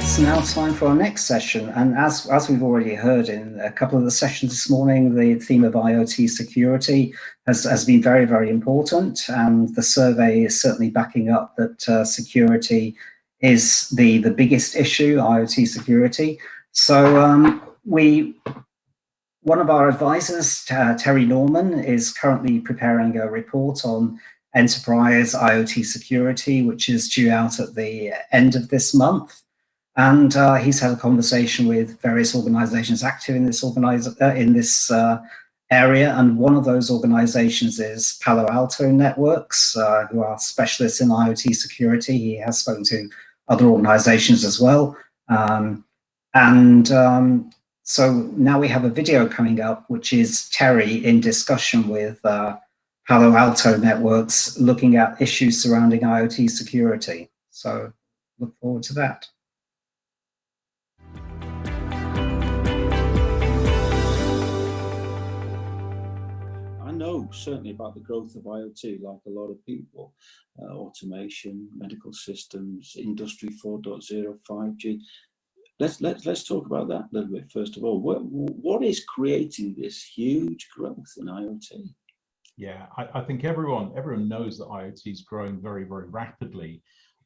It's now time for our next session, and as we've already heard in a couple of the sessions this morning, the theme of IoT security has been very, very important, and the survey is certainly backing up that security is the biggest issue, IoT security. So one of our advisors, Terry Norman, is currently preparing a report on enterprise IoT security, which is due out at the end of this month. And he's had a conversation with various organizations active in this area. And one of those organizations is Palo Alto Networks, who are specialists in IoT security. He has spoken to other organizations as well. So now we have a video coming up, which is Terry in discussion with Palo Alto Networks, looking at issues surrounding IoT security. So look forward to that. I know certainly about the growth of IoT, like a lot of people, automation, medical systems, Industry 4.0, 5G. Let's talk about that a little bit first of all. What is creating this huge growth in IoT? Yeah, I think everyone knows that IoT is growing very, very rapidly,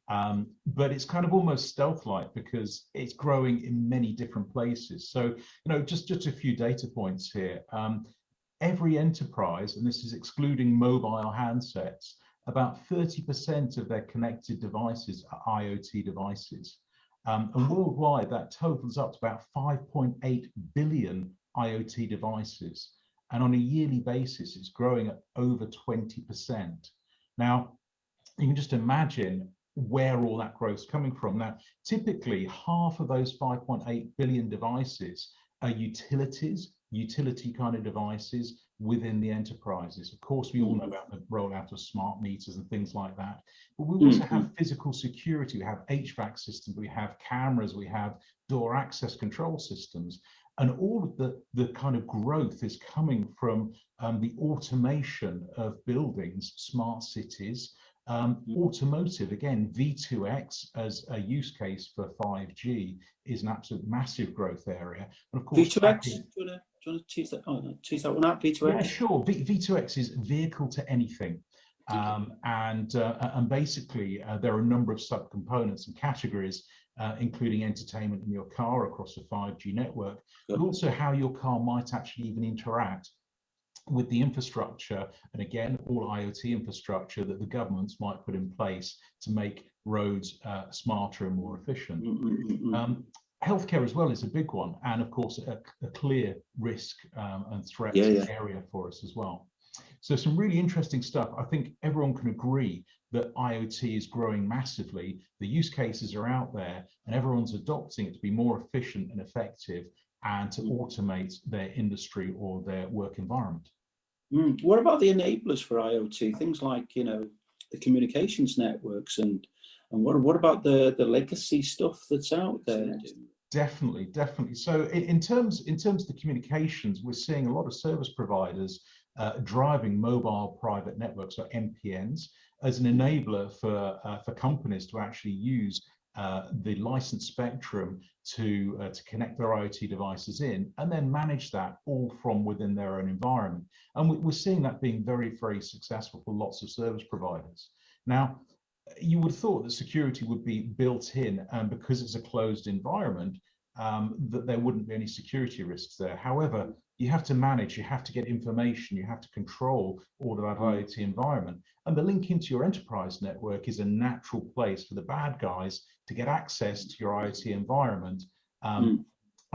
but it's kind of almost stealth-like because it's growing in many different places. So, just a few data points here. Every enterprise, and this is excluding mobile handsets, about 30% of their connected devices are IoT devices. And worldwide, that totals up to about 5.8 billion IoT devices. And on a yearly basis, it's growing at over 20%. Now, you can just imagine where all that growth is coming from. Now, typically, half of those 5.8 billion devices are utility kind of devices within the enterprises. Of course, we all know about the rollout of smart meters and things like that, but we also have physical security. We have HVAC systems, we have cameras, we have door access control systems, and all of the kind of growth is coming from the automation of buildings, smart cities, automotive. Again, V2X as a use case for 5G is an absolute massive growth area. And of course, V2X, do you want to tease that one out, V2X? Yeah, sure. V2X is vehicle to anything. And basically, there are a number of subcomponents and categories, including entertainment in your car across a 5G network, but also how your car might actually even interact with the infrastructure, and again, all IoT infrastructure that the governments might put in place to make roads smarter and more efficient. Healthcare as well is a big one, and of course, a clear risk and threat area for us as well. So some really interesting stuff. I think everyone can agree that IoT is growing massively. The use cases are out there, and everyone's adopting it to be more efficient and effective, and to automate their industry or their work environment. What about the enablers for IoT? Things like, the communications networks, and what about the legacy stuff that's out there? Definitely. So in terms of the communications, we're seeing a lot of service providers driving mobile private networks, or MPNs, as an enabler for companies to actually use the licensed spectrum to connect their IoT devices in, and then manage that all from within their own environment. And we're seeing that being very, very successful for lots of service providers. Now, you would have thought that security would be built in, and because it's a closed environment, that there wouldn't be any security risks there. However, you have to manage, you have to get information, you have to control all of that IoT environment. And the link into your enterprise network is a natural place for the bad guys to get access to your IoT environment, and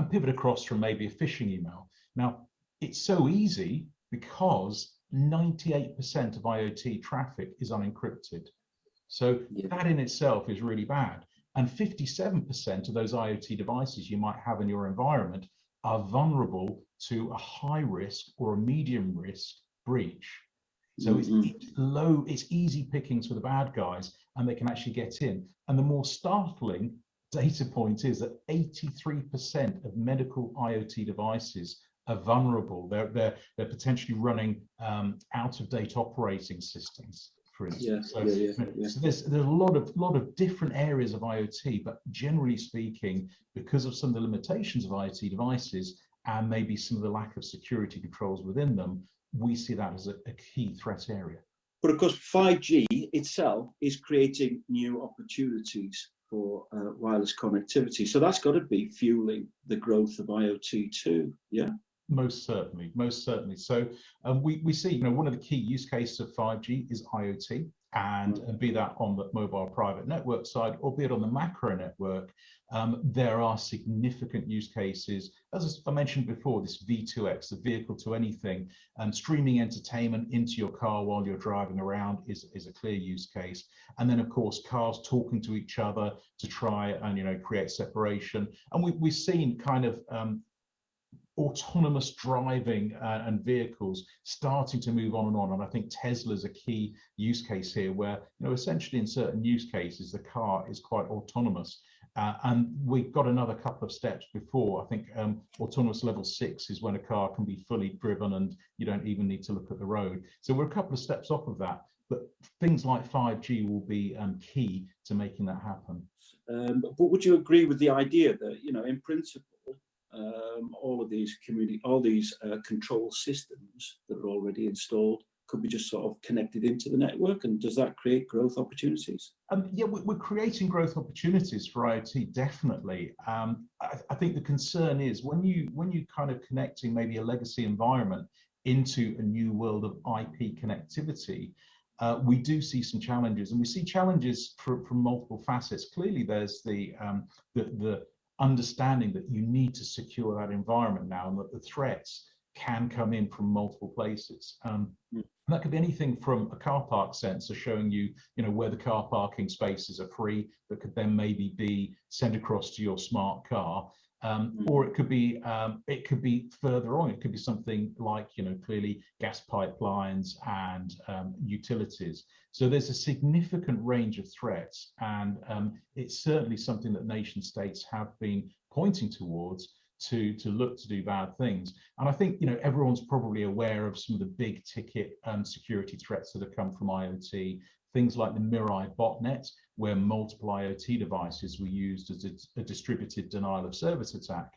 pivot across from maybe a phishing email. Now, it's so easy because 98% of IoT traffic is unencrypted. So that in itself is really bad. And 57% of those IoT devices you might have in your environment are vulnerable to a high risk or a medium risk breach. So it's easy pickings for the bad guys, and they can actually get in. And the more startling data point is that 83% of medical IoT devices are vulnerable. They're potentially running out of date operating systems, for instance. So, so there's a lot of different areas of IoT, but generally speaking, because of some of the limitations of IoT devices and maybe some of the lack of security controls within them, we see that as a key threat area. But of course, 5G itself is creating new opportunities for wireless connectivity. So that's got to be fueling the growth of IoT too, yeah? Most certainly, most certainly. So we see, you know, one of the key use cases of 5G is IoT, and be that on the mobile private network side, or be it on the macro network, there are significant use cases. As I mentioned before, this V2X, the vehicle to anything, streaming entertainment into your car while you're driving around is a clear use case. And then, of course, cars talking to each other to try and, you know, create separation. And we've seen kind of autonomous driving and vehicles starting to move on and on. And I think Tesla's a key use case here where, you know, essentially in certain use cases, the car is quite autonomous. And we've got another couple of steps before. I think autonomous level 6 is when a car can be fully driven and you don't even need to look at the road. So we're a couple of steps off of that, but things like 5G will be key to making that happen. But would you agree with the idea that, you know, in principle, all of these control systems that are already installed could be just sort of connected into the network, and does that create growth opportunities? Yeah, we're creating growth opportunities for IoT, definitely. I think the concern is when you kind of connecting maybe a legacy environment into a new world of IP connectivity, we do see some challenges, and we see challenges from multiple facets. Clearly, there's the understanding that you need to secure that environment now, and that the threats can come in from multiple places. And that could be anything from a car park sensor showing you, you know, where the car parking spaces are free, that could then maybe be sent across to your smart car. Or it could be further on. It could be something like, you know, clearly gas pipelines and utilities. So there's a significant range of threats, and it's certainly something that nation states have been pointing towards to look to do bad things. And I think, you know, everyone's probably aware of some of the big ticket security threats that have come from IoT. Things like the Mirai botnet, where multiple IoT devices were used as a distributed denial of service attack.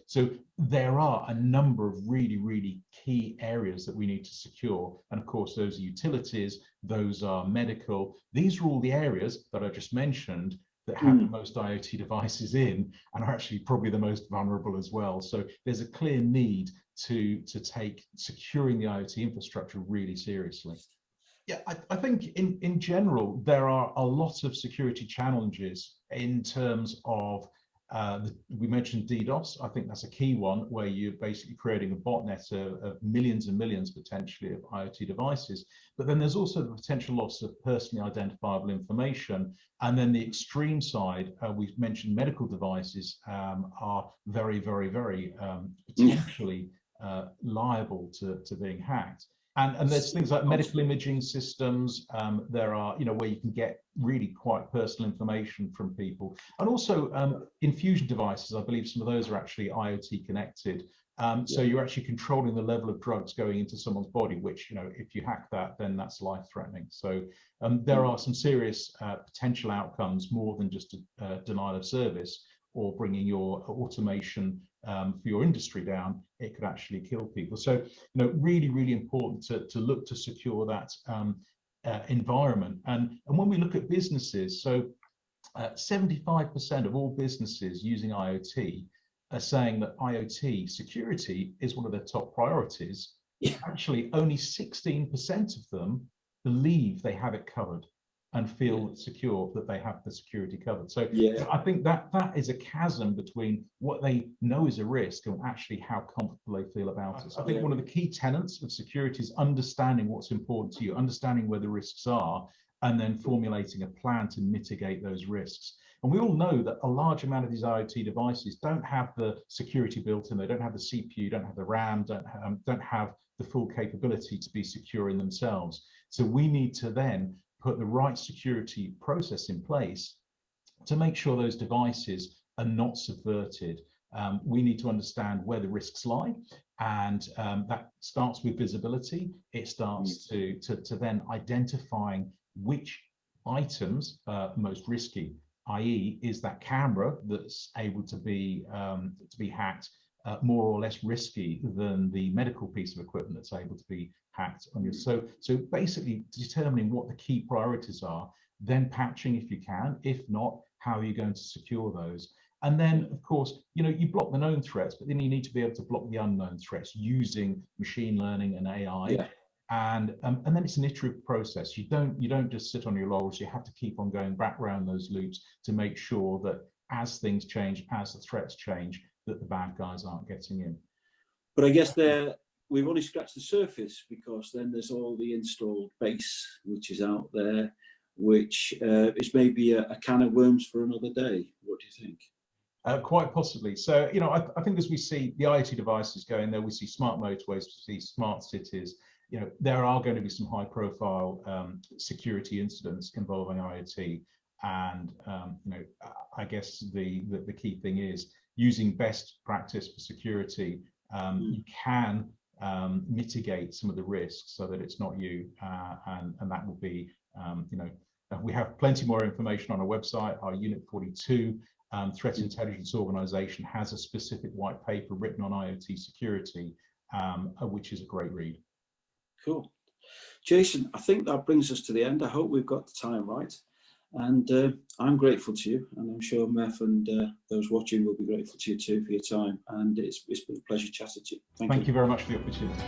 So there are a number of really key areas that we need to secure. And of course, those are utilities, those are medical. These are all the areas that I just mentioned that have the most IoT devices in, and are actually probably the most vulnerable as well. So there's a clear need to take securing the IoT infrastructure really seriously. Yeah, I think in general, there are a lot of security challenges in terms of, we mentioned DDoS. I think that's a key one, where you're basically creating a botnet of millions and millions potentially of IoT devices. But then there's also the potential loss of personally identifiable information. And then the extreme side, we've mentioned medical devices are very potentially liable to being hacked. And there's things like medical imaging systems. There are, you know, where you can get really quite personal information from people. And also infusion devices, I believe some of those are actually IoT connected. So you're actually controlling the level of drugs going into someone's body, which, you know, if you hack that, then that's life-threatening. So there are some serious potential outcomes, more than just a denial of service or bringing your automation for your industry down. It could actually kill people. So, you know, really important to look to secure that environment. And when we look at businesses, so 75% of all businesses using IoT are saying that IoT security is one of their top priorities. Actually, only 16% of them believe they have it covered and feel secure that they have the security covered. So I think that is a chasm between what they know is a risk and actually how comfortable they feel about it. So I think one of the key tenets of security is understanding what's important to you, understanding where the risks are, and then formulating a plan to mitigate those risks. And we all know that a large amount of these IoT devices don't have the security built in. They don't have the CPU, don't have the RAM, don't have the full capability to be secure in themselves. So we need to then put the right security process in place to make sure those devices are not subverted. We need to understand where the risks lie, And that starts with visibility. It starts to then identifying which items are most risky, i.e., is that camera that's able to be hacked more or less risky than the medical piece of equipment that's able to be hacked on you. So basically determining what the key priorities are, then patching if you can. If not, how are you going to secure those? And then, of course, you block the known threats, but then you need to be able to block the unknown threats using machine learning and AI. Yeah. And then it's an iterative process. You don't just sit on your laurels. You have to keep on going back around those loops to make sure that as things change, as the threats change, that the bad guys aren't getting in. But I guess we've only scratched the surface, because then there's all the installed base which is out there, which is maybe a can of worms for another day. What do you think? Quite possibly. So, I think as we see the IoT devices going there, we see smart motorways, we see smart cities. There are going to be some high-profile security incidents involving IoT, and I guess the key thing is using best practice for security. You can mitigate some of the risks so that it's not you, and that will be we have plenty more information on our website. Our Unit 42 Threat Intelligence Organization has a specific white paper written on IoT security, which is a great read. Cool. Jason, I think that brings us to the end. I hope we've got the time right. And I'm grateful to you, and I'm sure Meth and those watching will be grateful to you too for your time. And it's been a pleasure chatting to you. Thank you. Thank you very much for the opportunity.